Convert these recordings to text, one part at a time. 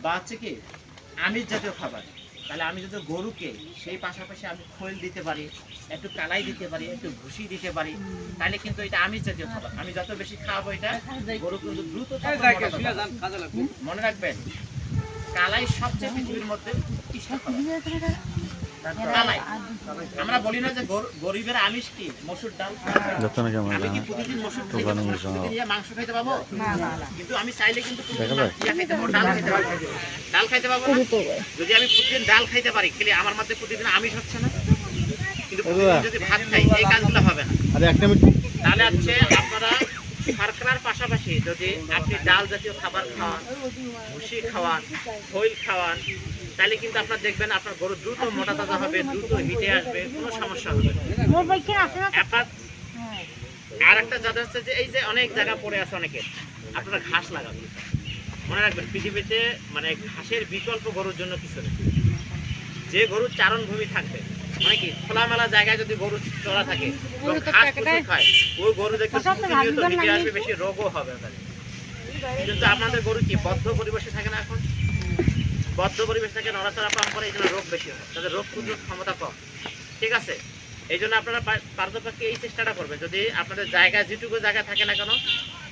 বা হচ্ছে কি আমিষ জাতীয় খাবার, তাহলে আমি যদি গরুকে সেই পাশাপাশি আমি খোল দিতে পারি, একটু কালাই দিতে পারি, একটু ভুসি দিতে পারি, তাহলে কিন্তু এটা আমিষ জাতীয় খাবার। আমি যত বেশি খাওয়াবো এটা গরু কিন্তু দ্রুত মনে রাখবেন। কালাই সবচেয়ে পৃথিবীর মধ্যে উৎকৃষ্ট খাবার। কালাই আমরা বলি না যে গরিবের আমিষ কি মসুর ডাল, আমি কি প্রতিদিন মসুর মাংস খাইতে পাবো? কিন্তু আমি চাইলে কিন্তু ডাল খাইতে পাবো না। যদি আমি প্রতিদিন ডাল খাইতে পারি, খেলে আমার মধ্যে প্রতিদিন আমিষ হচ্ছে না। কিন্তু প্রতিদিন যদি ভাত খাই এই কাজগুলো হবে না। তাহলে হচ্ছে আপনারা শর্করার পাশাপাশি যদি আপনি ডাল জাতীয় খাবার খাওয়ান, ভুসি খাওয়ান, খৈল খাওয়ান, তাহলে কিন্তু আপনার দেখবেন আপনার গরু দ্রুত মোটা তাজা হবে, দ্রুত হিটে আসবে, কোনো সমস্যা হবে আপনার। আর একটা জায়গা হচ্ছে যে এই যে অনেক জায়গা পড়ে আছে অনেকে, আপনারা ঘাস লাগাবেন। মনে রাখবেন পৃথিবীতে মানে ঘাসের বিকল্প গরুর জন্য কিছু নেই। যে গরুর চারণ ভূমি থাকবে, মানে কি খোলামেলা জায়গায় যদি গরু চলা থাকে ঘাস প্রচুর খায়, ওই গরু দেখতে হিটে আসবে, বেশি রোগও হবে। কিন্তু আপনাদের গরু কি বদ্ধ পরিবেশে থাকে না? এখন বদ্ধ পরিবেশ থেকে নড়াচড়া কম করে, এই জন্য রোগ বেশি হয়, তাদের রোগ প্রতিরোধ ক্ষমতা কম। ঠিক আছে, এই জন্য আপনারা পারতপক্ষে এই চেষ্টাটা করবেন। যদি আপনাদের জায়গা যেটুকু জায়গা থাকে না কেন,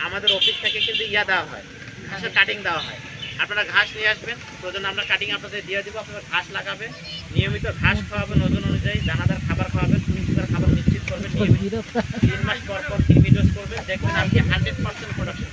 আমাদের অফিস থেকে কিন্তু দেওয়া হয়, ঘাসের কাটিং দেওয়া হয়। আপনারা ঘাস নিয়ে আসবেন, প্রয়োজনে আমরা কাটিং আপনাদের দিয়ে দেবো। আপনারা ঘাস লাগাবেন, নিয়মিত ঘাস খাওয়াবেন, ওজন অনুযায়ী দানাদার খাবার খাওয়াবেন, পুষ্টিকর খাবার নিশ্চিত করবেন, 3 মাস পর কৃমি ডোজ করবেন, দেখবেন আপনি 100% প্রোডাকশন